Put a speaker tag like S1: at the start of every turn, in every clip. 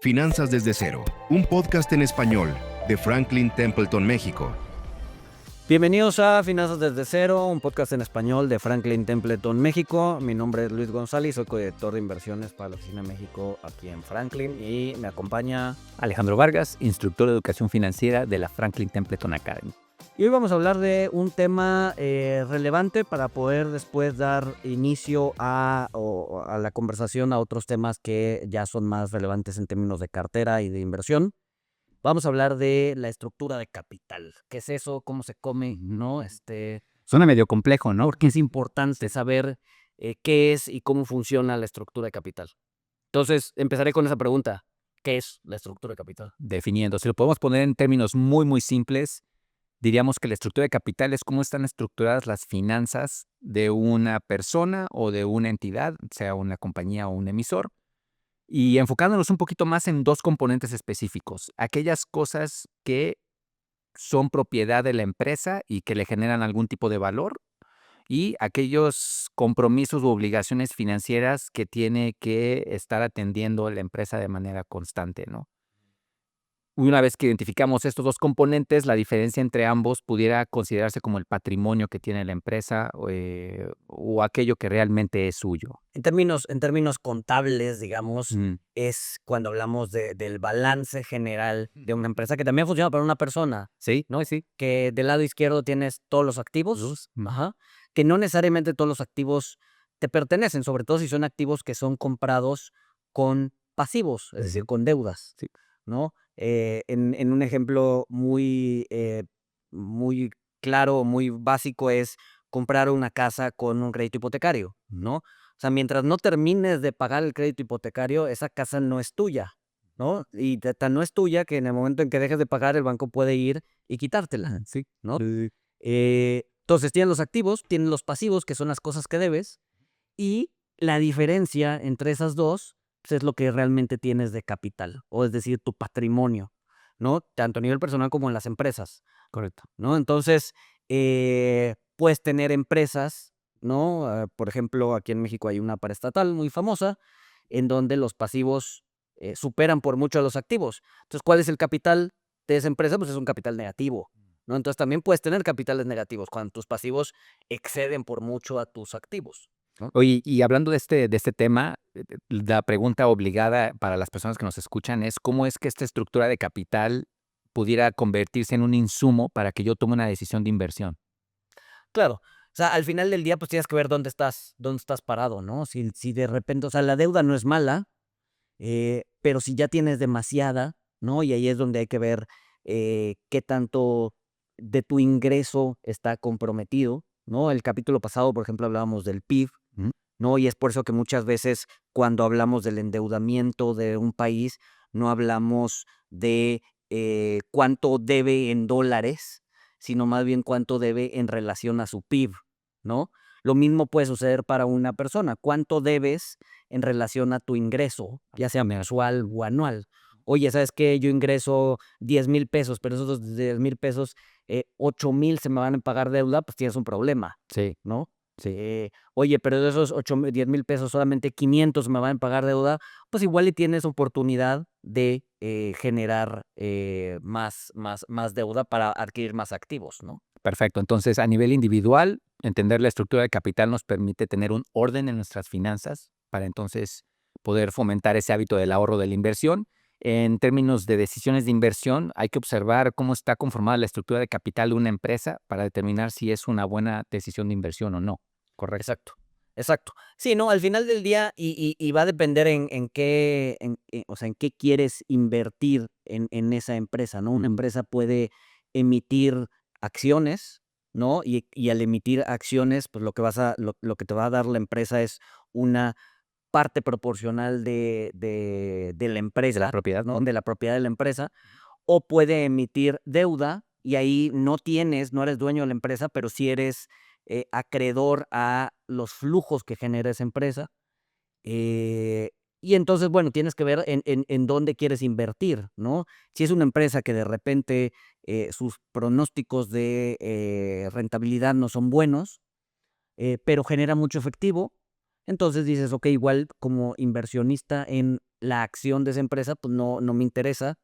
S1: Finanzas desde cero, un podcast en español de Franklin Templeton, México.
S2: Bienvenidos a Finanzas desde cero, un podcast en español de Franklin Templeton, México. Mi nombre es Luis González, soy codirector de inversiones para la Oficina de México aquí en Franklin y me acompaña
S3: Alejandro Vargas, instructor de educación financiera de la Franklin Templeton Academy.
S2: Y hoy vamos a hablar de un tema relevante para poder después dar inicio a la conversación a otros temas que ya son más relevantes en términos de cartera y de inversión. Vamos a hablar de la estructura de capital. ¿Qué es eso? ¿Cómo se come? ¿No?
S3: Suena medio complejo, ¿no?
S2: Porque es importante saber qué es y cómo funciona la estructura de capital. Entonces, empezaré con esa pregunta. ¿Qué es la estructura de capital?
S3: Definiendo, si lo podemos poner en términos muy simples, diríamos que la estructura de capital es cómo están estructuradas las finanzas de una persona o de una entidad, sea una compañía o un emisor, y enfocándonos un poquito más en dos componentes específicos, aquellas cosas que son propiedad de la empresa y que le generan algún tipo de valor, y aquellos compromisos u obligaciones financieras que tiene que estar atendiendo la empresa de manera constante, ¿no? Una vez que identificamos estos dos componentes, la diferencia entre ambos pudiera considerarse como el patrimonio que tiene la empresa o aquello que realmente es suyo.
S2: En términos contables, digamos, es cuando hablamos del balance general de una empresa que también funciona para una persona,
S3: Sí,
S2: ¿no?
S3: sí.
S2: Que del lado izquierdo tienes todos los activos, que no necesariamente todos los activos te pertenecen, sobre todo si son activos que son comprados con pasivos, es decir, con deudas,
S3: Sí.
S2: ¿no? En un ejemplo muy claro, muy básico es comprar una casa con un crédito hipotecario, ¿no? O sea, mientras no termines de pagar el crédito hipotecario, esa casa no es tuya, ¿no? Y tan no es tuya que en el momento en que dejes de pagar, el banco puede ir y quitártela,
S3: Sí.
S2: ¿no? Entonces, tienes los activos, tienes los pasivos, que son las cosas que debes, y la diferencia entre esas dos pues, es lo que realmente tienes de capital, o es decir, tu patrimonio, ¿no? Tanto a nivel personal como en las empresas,
S3: Correcto.
S2: ¿no? Entonces, puedes tener empresas, ¿no? Por ejemplo, aquí en México hay una paraestatal muy famosa, en donde los pasivos superan por mucho a los activos. Entonces, ¿cuál es el capital de esa empresa? Pues es un capital negativo, ¿no? Entonces, también puedes tener capitales negativos cuando tus pasivos exceden por mucho a tus activos, ¿no?
S3: Oye, y hablando de este tema, la pregunta obligada para las personas que nos escuchan es, ¿cómo es que esta estructura de capital pudiera convertirse en un insumo para que yo tome una decisión de inversión?
S2: Claro, o sea, al final del día, pues tienes que ver dónde estás parado, ¿no? Si de repente, o sea, la deuda no es mala, pero si ya tienes demasiada, ¿no? Y ahí es donde hay que ver qué tanto de tu ingreso está comprometido, ¿no? El capítulo pasado, por ejemplo, hablábamos del PIB,
S3: Ujú.
S2: ¿no? Y es por eso que muchas veces cuando hablamos del endeudamiento de un país, no hablamos de cuánto debe en dólares, sino más bien cuánto debe en relación a su PIB, ¿no? Lo mismo puede suceder para una persona. ¿Cuánto debes en relación a tu ingreso, ya sea mensual o anual? Oye, ¿sabes qué? Yo ingreso 10,000 pesos, pero esos 10,000 pesos, 8,000 se me van a pagar deuda, pues tienes un problema,
S3: Sí,
S2: ¿no?
S3: sí.
S2: Oye, pero de esos 10,000 pesos solamente 500 me van a pagar deuda, pues igual y tienes oportunidad de generar más deuda para adquirir más activos, ¿no?
S3: Perfecto. Entonces, a nivel individual, entender la estructura de capital nos permite tener un orden en nuestras finanzas para entonces poder fomentar ese hábito del ahorro de la inversión. En términos de decisiones de inversión, hay que observar cómo está conformada la estructura de capital de una empresa para determinar si es una buena decisión de inversión o no. Correcto.
S2: Exacto, exacto. Sí, no, al final del día y va a depender en qué, o sea, en qué quieres invertir en esa empresa, ¿no? Una empresa puede emitir acciones, ¿no? Y al emitir acciones, pues lo que te va a dar la empresa es una parte proporcional de la
S3: De
S2: empresa,
S3: la propiedad.
S2: ¿no? De la propiedad de la empresa, o puede emitir deuda y ahí no eres dueño de la empresa, pero sí eres acreedor a los flujos que genera esa empresa. eh, y entonces, bueno, tienes que ver en dónde quieres invertir, ¿no? Si es una empresa que de repente sus pronósticos de rentabilidad no son buenos, pero genera mucho efectivo, Entonces dices, ok, igual como inversionista en la acción de esa empresa, pues no me interesa.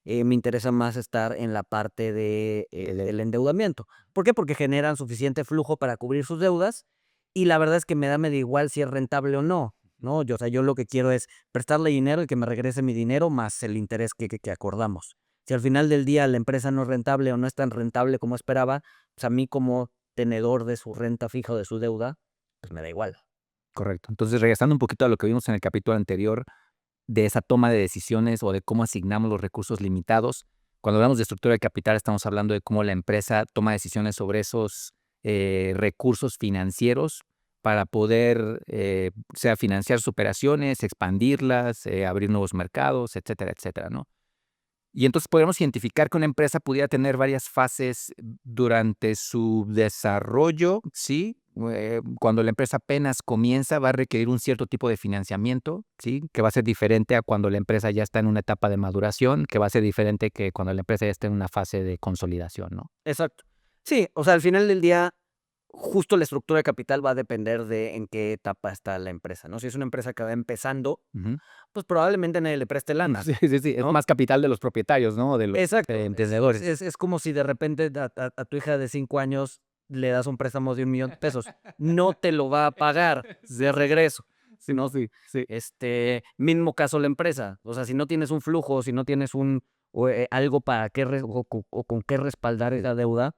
S2: Me interesa más estar en la parte del endeudamiento. ¿Por qué? Porque generan suficiente flujo para cubrir sus deudas y la verdad es que me da medio igual si es rentable o no, ¿no? Yo lo que quiero es prestarle dinero y que me regrese mi dinero más el interés que acordamos. Si al final del día la empresa no es rentable o no es tan rentable como esperaba, pues a mí como tenedor de su renta fija o de su deuda, pues me da igual.
S3: Correcto. Entonces, regresando un poquito a lo que vimos en el capítulo anterior, de esa toma de decisiones o de cómo asignamos los recursos limitados. Cuando hablamos de estructura de capital, estamos hablando de cómo la empresa toma decisiones sobre esos recursos financieros para poder, sea financiar sus operaciones, expandirlas, abrir nuevos mercados, etcétera, etcétera, ¿no? Y entonces podemos identificar que una empresa pudiera tener varias fases durante su desarrollo, ¿sí? Cuando la empresa apenas comienza, va a requerir un cierto tipo de financiamiento, ¿sí? Que va a ser diferente a cuando la empresa ya está en una etapa de maduración, que va a ser diferente que cuando la empresa ya está en una fase de consolidación, ¿no?
S2: Exacto. Sí, o sea, al final del día, justo la estructura de capital va a depender de en qué etapa está la empresa, ¿no? Si es una empresa que va empezando,
S3: Ujú.
S2: pues probablemente nadie le preste lana,
S3: Sí, sí, sí. Es
S2: ¿no?
S3: más capital de los propietarios, ¿no? De los
S2: Exacto.
S3: emprendedores.
S2: Es como si de repente a tu hija de 5 años le das un préstamo de 1,000,000 pesos. No te lo va a pagar de regreso,
S3: Sí,
S2: ¿no?
S3: sí, sí.
S2: Mismo caso la empresa. O sea, si no tienes un flujo, si no tienes algo para qué o con qué respaldar esa deuda,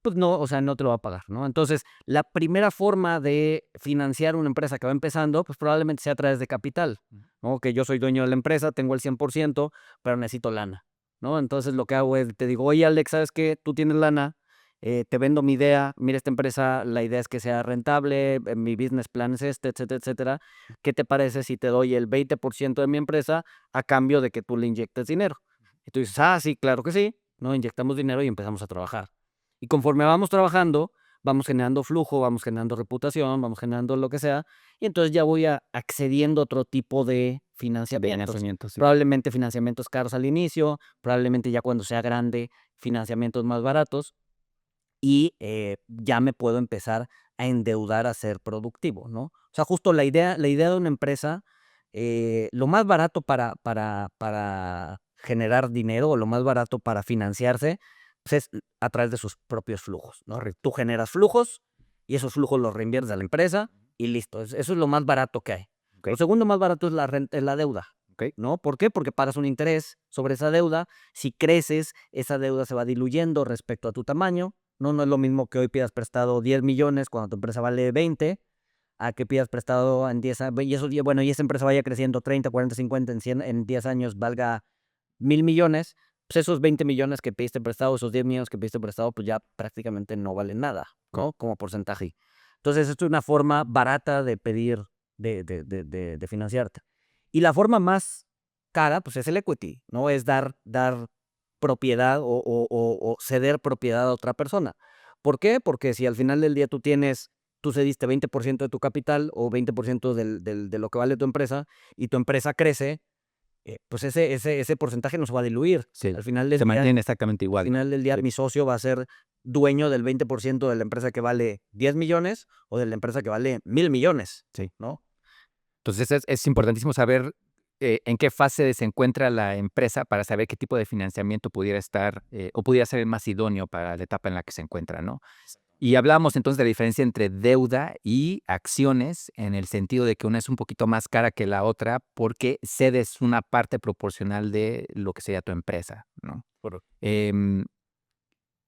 S2: pues no, o sea, no te lo va a pagar, ¿no? Entonces, la primera forma de financiar una empresa que va empezando, pues probablemente sea a través de capital, ¿no? Que yo soy dueño de la empresa, tengo el 100%, pero necesito lana, ¿no? Entonces, lo que hago es, te digo, oye, Alex, ¿sabes qué? Tú tienes lana, te vendo mi idea, mira, esta empresa, la idea es que sea rentable, mi business plan es este, etcétera, etcétera. ¿Qué te parece si te doy el 20% de mi empresa a cambio de que tú le inyectes dinero? Y tú dices, ah, sí, claro que sí, ¿no? Inyectamos dinero y empezamos a trabajar. Y conforme vamos trabajando, vamos generando flujo, vamos generando reputación, vamos generando lo que sea, y entonces ya voy accediendo a otro tipo de financiamientos.
S3: Financiamiento, sí.
S2: Probablemente financiamientos caros al inicio, probablemente ya cuando sea grande, financiamientos más baratos, y ya me puedo empezar a endeudar a ser productivo, ¿no? O sea, justo la idea de una empresa, lo más barato para generar dinero o lo más barato para financiarse, pues es a través de sus propios flujos, ¿no? Tú generas flujos y esos flujos los reinviertes a la empresa y listo. Eso es lo más barato que hay.
S3: Ok.
S2: Lo segundo más barato es es la deuda,
S3: Ok.
S2: ¿no? ¿Por qué? Porque pagas un interés sobre esa deuda. Si creces, esa deuda se va diluyendo respecto a tu tamaño. No es lo mismo que hoy pidas prestado 10 millones cuando tu empresa vale 20, a que pidas prestado en 10 años, y esa empresa vaya creciendo 30, 40, 50, en 10 años valga 1,000,000,000, pues esos 20 millones que pediste prestado, esos 10 millones que pediste prestado, pues ya prácticamente no valen nada, ¿no? Como porcentaje. Entonces, esto es una forma barata de pedir, de financiarte. Y la forma más cara, pues es el equity, ¿no? Es dar propiedad o ceder propiedad a otra persona. ¿Por qué? Porque si al final del día tú cediste 20% de tu capital o 20% de lo que vale tu empresa y tu empresa crece, pues ese porcentaje no se va a diluir.
S3: Sí,
S2: Al final
S3: se
S2: del día,
S3: mantienen exactamente igual. Sí.
S2: mi socio va a ser dueño del 20% de la empresa que vale 10 millones o de la empresa que vale 1,000,000,000,
S3: Sí.
S2: ¿no?
S3: Entonces es importantísimo saber en qué fase se encuentra la empresa para saber qué tipo de financiamiento pudiera estar o pudiera ser el más idóneo para la etapa en la que se encuentra, ¿no? Y hablamos entonces de la diferencia entre deuda y acciones en el sentido de que una es un poquito más cara que la otra porque cedes una parte proporcional de lo que sería tu empresa, ¿no?
S2: Correcto.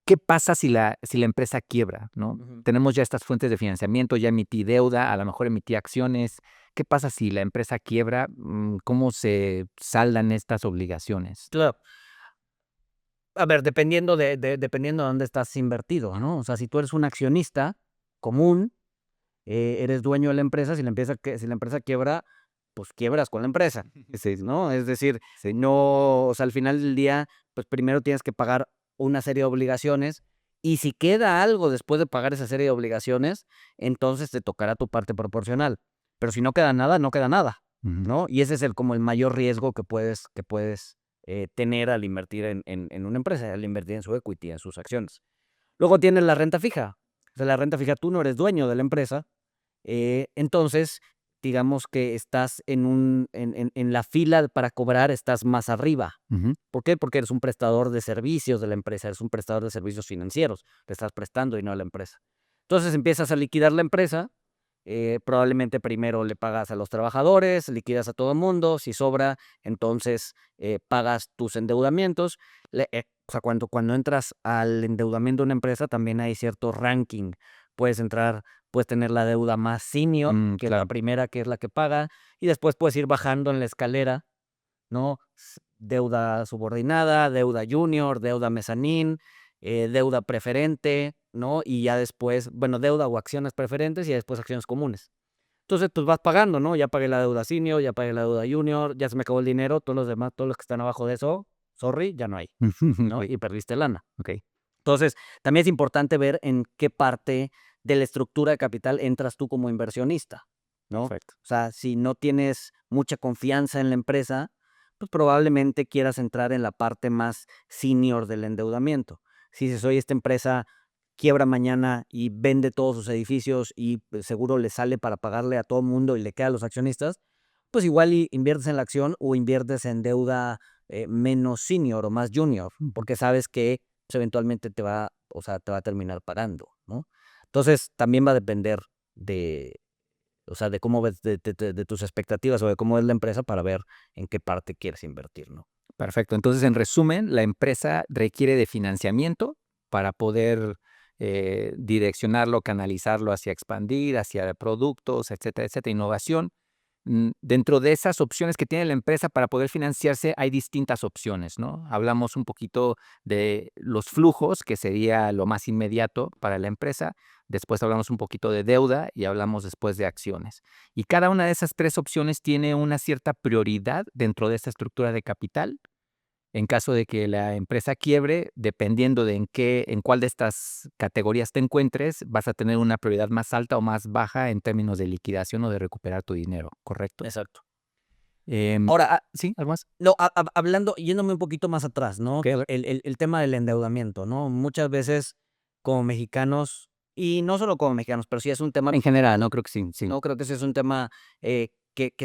S3: ¿Qué pasa si la empresa quiebra, no?
S2: Ujú.
S3: Tenemos ya estas fuentes de financiamiento, ya emití deuda, a lo mejor emití acciones. ¿Qué pasa si la empresa quiebra? ¿Cómo se saldan estas obligaciones?
S2: Claro. A ver, dependiendo de dónde estás invertido, ¿no? O sea, si tú eres un accionista común, eres dueño de la empresa, si la empresa quiebra, pues quiebras con la empresa, sí, ¿no? Es decir, no, o sea, al final del día, pues primero tienes que pagar una serie de obligaciones y si queda algo después de pagar esa serie de obligaciones, entonces te tocará tu parte proporcional. Pero si no queda nada, no queda nada,
S3: Ujú.
S2: ¿no? Y ese es como el mayor riesgo que puedes tener al invertir en una empresa, al invertir en su equity, en sus acciones. Luego tienes la renta fija. O sea, la renta fija, tú no eres dueño de la empresa, entonces digamos que estás en la fila para cobrar, estás más arriba.
S3: Ujú.
S2: ¿Por qué? Porque eres un prestador de servicios de la empresa, eres un prestador de servicios financieros, le estás prestando y no a la empresa. Entonces empiezas a liquidar la empresa, probablemente primero le pagas a los trabajadores, liquidas a todo el mundo, si sobra, entonces pagas tus endeudamientos. O sea, cuando entras al endeudamiento de una empresa también hay cierto ranking. Puedes tener la deuda más senior, que es la
S3: Claro.
S2: primera, que es la que paga, y después puedes ir bajando en la escalera, ¿no? Deuda subordinada, deuda junior, deuda mezanín, deuda preferente, ¿no? Y ya después, bueno, deuda o acciones preferentes y después acciones comunes. Entonces, pues vas pagando, ¿no? Ya pagué la deuda senior, ya pagué la deuda junior, ya se me acabó el dinero, todos los demás, todos los que están abajo de eso, sorry, ya no hay, ¿no? Y perdiste lana.
S3: Ok.
S2: Entonces, también es importante ver en qué parte de la estructura de capital entras tú como inversionista, ¿no?
S3: Perfecto.
S2: O sea, si no tienes mucha confianza en la empresa, pues probablemente quieras entrar en la parte más senior del endeudamiento. Si dices, oye, esta empresa quiebra mañana y vende todos sus edificios y pues, seguro le sale para pagarle a todo el mundo y le queda a los accionistas, pues igual inviertes en la acción o inviertes en deuda menos senior o más junior, porque sabes que pues, eventualmente o sea, te va a terminar pagando, ¿no? Entonces, también va a depender de, o sea, de cómo ves, de tus expectativas o de cómo es la empresa para ver en qué parte quieres invertir, ¿no?
S3: Perfecto. Entonces, en resumen, la empresa requiere de financiamiento para poder direccionarlo, canalizarlo hacia expandir, hacia productos, etcétera, etcétera, innovación. Dentro de esas opciones que tiene la empresa para poder financiarse, hay distintas opciones, ¿no? Hablamos un poquito de los flujos, que sería lo más inmediato para la empresa. Después hablamos un poquito de deuda y hablamos después de acciones. Y cada una de esas tres opciones tiene una cierta prioridad dentro de esta estructura de capital. En caso de que la empresa quiebre, dependiendo de en cuál de estas categorías te encuentres, vas a tener una prioridad más alta o más baja en términos de liquidación o de recuperar tu dinero, ¿correcto?
S2: Exacto.
S3: Em,
S2: Ahora,
S3: ¿Sí? ¿Algo más?
S2: no, hablando, yéndome un poquito más atrás, ¿no?
S3: Ok, a ver.
S2: El tema del endeudamiento, ¿no? Muchas veces como mexicanos, y no solo como mexicanos, pero sí es un tema,
S3: En general, no creo que sí, sí.
S2: ¿no? Creo que ese es un tema que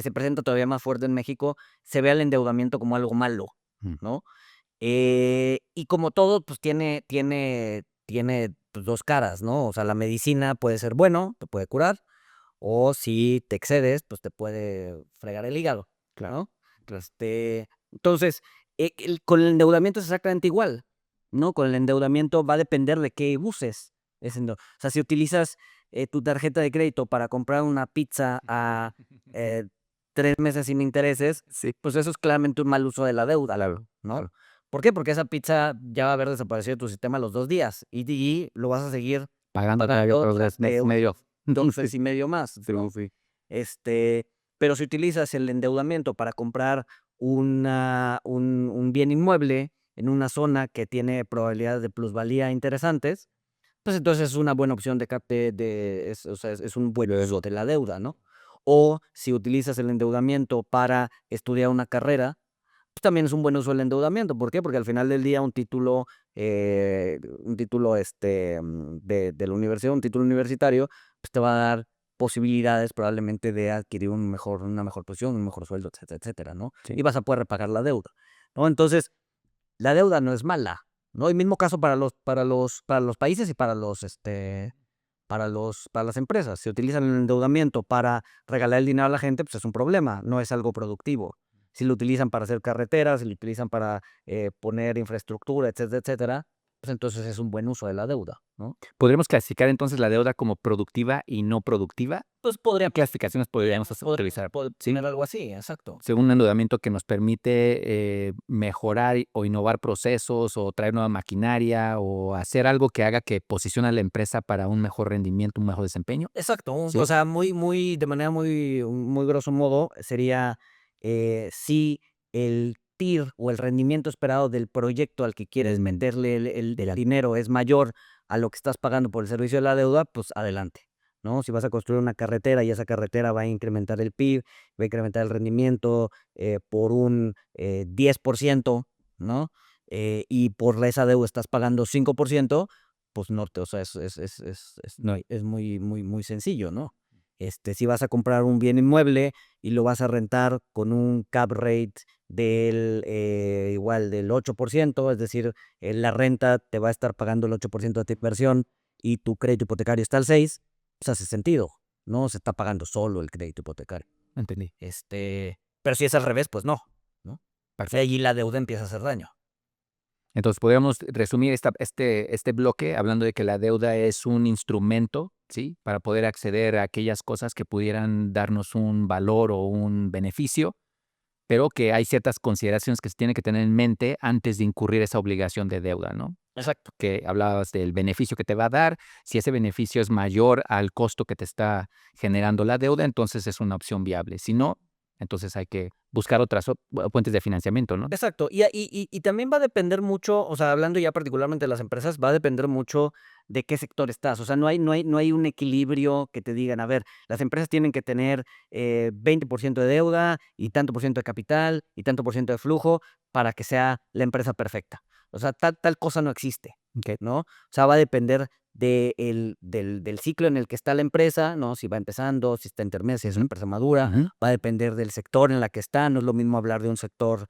S2: se presenta todavía más fuerte en México. Se ve al endeudamiento como algo malo,
S3: Mm.
S2: ¿no? Y como todo, pues tiene pues, dos caras, ¿no? O sea, la medicina puede ser bueno, te puede curar, o si te excedes, pues te puede fregar el hígado,
S3: Claro.
S2: ¿no? Entonces, con el endeudamiento es exactamente igual, ¿no? Con el endeudamiento va a depender de qué uses o sea, si utilizas tu tarjeta de crédito para comprar una pizza a eh, 3 meses sin intereses,
S3: Sí,
S2: pues eso es claramente un mal uso de la deuda,
S3: claro,
S2: ¿no?
S3: claro.
S2: ¿Por qué? Porque esa pizza ya va a haber desaparecido de tu sistema a los 2 días y lo vas a seguir
S3: Pagando todavía
S2: pagando
S3: otros mes
S2: durante
S3: medio.
S2: 2
S3: Sí,
S2: meses y medio más,
S3: sí,
S2: ¿no?
S3: sí.
S2: Pero si utilizas el endeudamiento para comprar un bien inmueble en una zona que tiene probabilidades de plusvalía interesantes, pues entonces es una buena opción o sea, es un buen uso de la deuda, ¿no? O si utilizas el endeudamiento para estudiar una carrera, pues también es un buen uso del endeudamiento. ¿Por qué? Porque al final del día un título de la universidad, un título universitario, pues te va a dar posibilidades probablemente de adquirir una mejor posición, un mejor sueldo, etcétera, etcétera, ¿no?
S3: Sí.
S2: Y vas a poder repagar la deuda, ¿no? Entonces, la deuda no es mala, ¿no? Y mismo caso para los países y para las empresas. Si utilizan el endeudamiento para regalar el dinero a la gente, pues es un problema, no es algo productivo. Si lo utilizan para hacer carreteras, si lo utilizan para poner infraestructura, etcétera, etcétera, pues entonces es un buen uso de la deuda, ¿no?
S3: ¿Podríamos clasificar entonces la deuda como productiva y no productiva?
S2: Pues
S3: ¿Qué clasificaciones podríamos utilizar? Sí,
S2: poner algo así, exacto.
S3: según un endeudamiento que nos permite mejorar o innovar procesos o traer nueva maquinaria o hacer algo que haga que posicione a la empresa para un mejor rendimiento, un mejor desempeño.
S2: Exacto,
S3: Sí.
S2: o sea, de manera muy grosso modo, sería si el TIR o el rendimiento esperado del proyecto al que quieres meterle el dinero es mayor a lo que estás pagando por el servicio de la deuda, pues adelante, ¿no? Si vas a construir una carretera y esa carretera va a incrementar el PIB, va a incrementar el rendimiento por un 10%, ¿no? Y por esa deuda estás pagando 5%, pues no, o sea, no, es muy sencillo, ¿no? Si vas a comprar un bien inmueble y lo vas a rentar con un cap rate igual del 8%, es decir, la renta te va a estar pagando el 8% de tu inversión y tu crédito hipotecario está al 6%, pues hace sentido, ¿no? Se está pagando solo el crédito hipotecario.
S3: Entendí.
S2: Pero si es al revés, pues no, ¿no?
S3: Perfecto.
S2: Allí la deuda empieza a hacer daño.
S3: Entonces, podríamos resumir este bloque hablando de que la deuda es un instrumento, ¿sí? Para poder acceder a aquellas cosas que pudieran darnos un valor o un beneficio, pero que hay ciertas consideraciones que se tiene que tener en mente antes de incurrir esa obligación de deuda, ¿no?
S2: Exacto.
S3: Que hablabas del beneficio que te va a dar. Si ese beneficio es mayor al costo que te está generando la deuda, entonces es una opción viable. Si no, entonces hay que buscar otras fuentes de financiamiento, ¿no?
S2: Exacto. Y también va a depender mucho, o sea, hablando ya particularmente de las empresas, va a depender mucho de qué sector estás. O sea, no hay un equilibrio que te digan, a ver, las empresas tienen que tener 20% de deuda y tanto por ciento de capital y tanto por ciento de flujo para que sea la empresa perfecta. O sea, tal cosa no existe,
S3: Ok.
S2: ¿no? O sea, va a depender del ciclo en el que está la empresa, ¿no? Si va empezando, si está intermedia, si es una empresa madura.
S3: Ujú.
S2: Va a depender del sector en la que está. No es lo mismo hablar de un sector,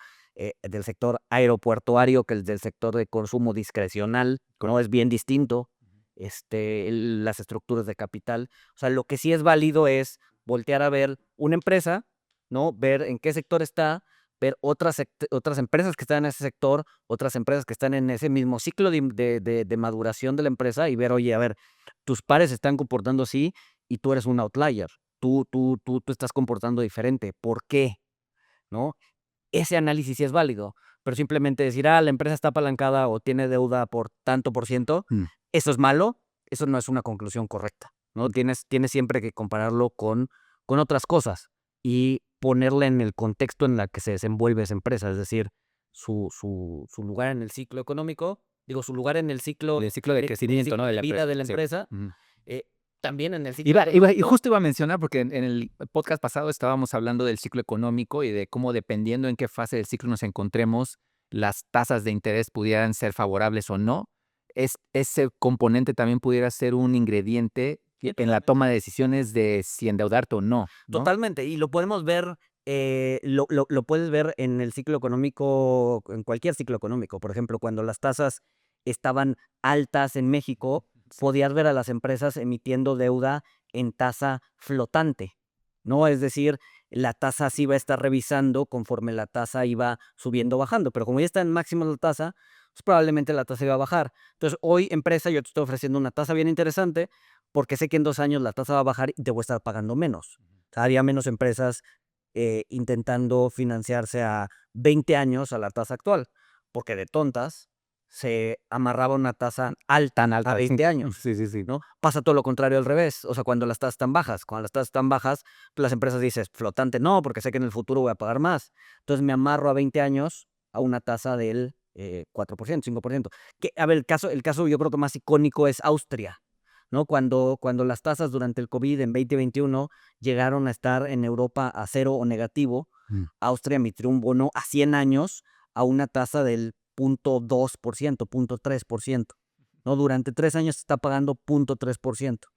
S2: del sector aeropuertuario que el del sector de consumo discrecional, ¿no? Es bien distinto, las estructuras de capital. O sea, lo que sí es válido es voltear a ver una empresa, ¿no? Ver en qué sector está, ver otras empresas que están en ese sector, otras empresas que están en ese mismo ciclo de maduración de la empresa y ver, oye, a ver, tus pares se están comportando así y tú eres un outlier. Tú estás comportando diferente. ¿Por qué? ¿No? Ese análisis sí es válido, pero simplemente decir, la empresa está apalancada o tiene deuda por tanto por ciento,
S3: Mm.
S2: eso es malo, eso no es una conclusión correcta, ¿no? Tienes siempre que compararlo con otras cosas y ponerla en el contexto en la que se desenvuelve esa empresa, es decir, su lugar en el ciclo económico, su lugar en el ciclo
S3: El ciclo de crecimiento, ¿no? De la
S2: vida de la
S3: sí.
S2: empresa,
S3: Ujú.
S2: también en el ciclo
S3: Y justo iba a mencionar, porque en el podcast pasado estábamos hablando del ciclo económico y de cómo, dependiendo en qué fase del ciclo nos encontremos, las tasas de interés pudieran ser favorables o no. Ese componente también pudiera ser un ingrediente
S2: Sí,
S3: en la toma de decisiones de si endeudarte o no, ¿no?
S2: totalmente, y lo podemos ver, lo puedes ver en el ciclo económico, en cualquier ciclo económico. Por ejemplo, cuando las tasas estaban altas en México, podías ver a las empresas emitiendo deuda en tasa flotante, ¿no? Es decir, la tasa se iba a estar revisando conforme la tasa iba subiendo o bajando, pero como ya está en máximo la tasa, pues probablemente la tasa iba a bajar. Entonces, hoy, empresa, yo te estoy ofreciendo una tasa bien interesante porque sé que en 2 años la tasa va a bajar y te voy a estar pagando menos. O sea, había menos empresas intentando financiarse a 20 años a la tasa actual, porque de tontas se amarraba una tasa alta
S3: Tan alta.
S2: a 20 años,
S3: Sí, sí, sí.
S2: ¿no? Pasa todo lo contrario al revés. O sea, cuando las tasas están bajas, cuando las tasas están bajas, pues las empresas dicen, flotante no, porque sé que en el futuro voy a pagar más. Entonces me amarro a 20 años a una tasa del 4%, 5%. Que, a ver, el caso yo creo que más icónico es Austria, ¿no? Cuando las tasas durante el COVID en 2021 llegaron a estar en Europa a cero o negativo,
S3: Mm.
S2: Austria emitió un bono a 100 años a una tasa del 0.2%, 0.3%, ¿no? Durante 3 años está pagando 0.3%.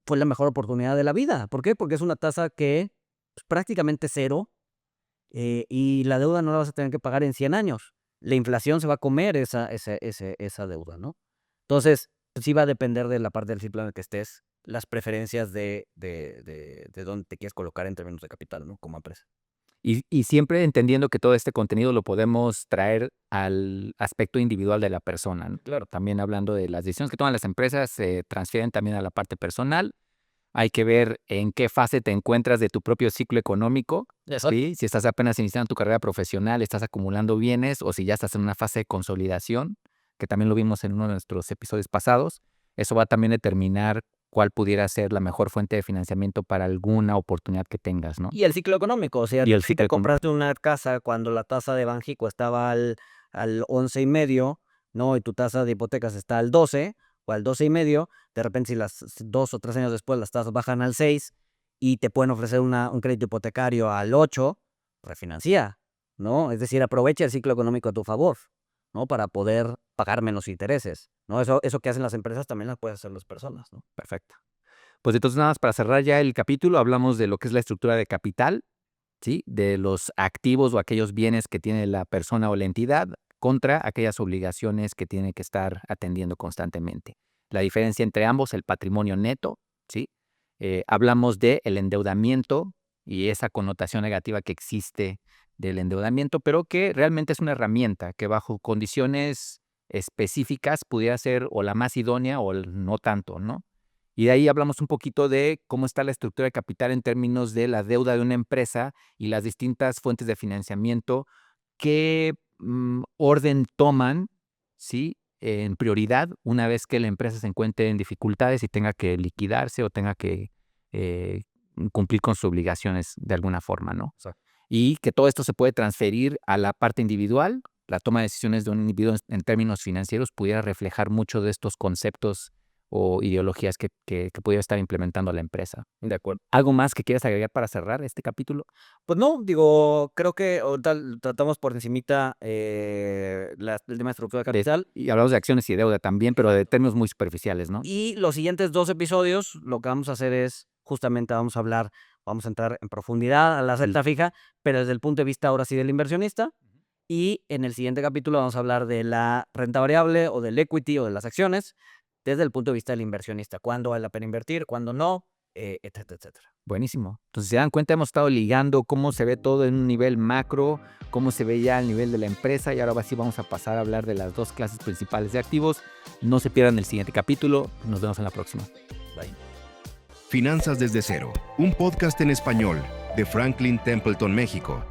S2: Fue la mejor oportunidad de la vida. ¿Por qué? Porque es una tasa que es prácticamente cero, y la deuda no la vas a tener que pagar en 100 años. La inflación se va a comer esa deuda, ¿no? Entonces, pues sí va a depender de la parte del ciclo en el que estés, las preferencias de dónde te quieres colocar en términos de capital, ¿no? Como empresa.
S3: Y siempre entendiendo que todo este contenido lo podemos traer al aspecto individual de la persona, ¿no?
S2: Claro.
S3: También hablando de las decisiones que toman las empresas, se transfieren también a la parte personal. Hay que ver en qué fase te encuentras de tu propio ciclo económico,
S2: Exacto.
S3: ¿sí? Si estás apenas iniciando tu carrera profesional, estás acumulando bienes, o si ya estás en una fase de consolidación, que también lo vimos en uno de nuestros episodios pasados. Eso va a también determinar cuál pudiera ser la mejor fuente de financiamiento para alguna oportunidad que tengas, ¿no?
S2: Y el ciclo económico, o sea,
S3: Y el
S2: si
S3: ciclo
S2: te
S3: económico.
S2: compraste una casa cuando la tasa de Banxico estaba al 11,5, ¿no? Y tu tasa de hipotecas está al 12 o al 12,5, de repente si las 2 o 3 años después las tasas bajan al 6 y te pueden ofrecer un crédito hipotecario al 8, refinancia, ¿no? Es decir, aprovecha el ciclo económico a tu favor, ¿no? Para poder pagar menos intereses, ¿no? Eso que hacen las empresas también las pueden hacer las personas, ¿no?
S3: Perfecto. Pues entonces nada más para cerrar ya el capítulo, hablamos de lo que es la estructura de capital, ¿sí? De los activos o aquellos bienes que tiene la persona o la entidad contra aquellas obligaciones que tiene que estar atendiendo constantemente. La diferencia entre ambos, el patrimonio neto, ¿sí? Hablamos del endeudamiento y esa connotación negativa que existe del endeudamiento, pero que realmente es una herramienta que bajo condiciones específicas pudiera ser o la más idónea o no tanto, ¿no? Y de ahí hablamos un poquito de cómo está la estructura de capital en términos de la deuda de una empresa y las distintas fuentes de financiamiento, qué orden toman, ¿sí? En prioridad una vez que la empresa se encuentre en dificultades y tenga que liquidarse o tenga que eh, cumplir con sus obligaciones de alguna forma, ¿no?
S2: Exacto.
S3: Y que todo esto se puede transferir a la parte individual. La toma de decisiones de un individuo en términos financieros pudiera reflejar mucho de estos conceptos o ideologías que pudiera estar implementando la empresa.
S2: De acuerdo.
S3: ¿Algo más que quieras agregar para cerrar este capítulo?
S2: Pues no, digo, creo que ahorita tratamos por encimita el tema de estructura de capital.
S3: Y hablamos de acciones y deuda también, pero de términos muy superficiales, ¿no?
S2: Y los siguientes 2 episodios, lo que vamos a hacer es, justamente vamos a entrar en profundidad a la renta fija, pero desde el punto de vista ahora sí del inversionista. Y en el siguiente capítulo vamos a hablar de la renta variable o del equity o de las acciones desde el punto de vista del inversionista. ¿Cuándo vale la pena invertir? ¿Cuándo no? Etcétera, etcétera.
S3: Buenísimo. Entonces, si se dan cuenta, hemos estado ligando cómo se ve todo en un nivel macro, cómo se ve ya al nivel de la empresa, y ahora sí vamos a pasar a hablar de las dos clases principales de activos. No se pierdan el siguiente capítulo. Nos vemos en la próxima.
S2: Bye.
S1: Finanzas desde cero, un podcast en español de Franklin Templeton, México.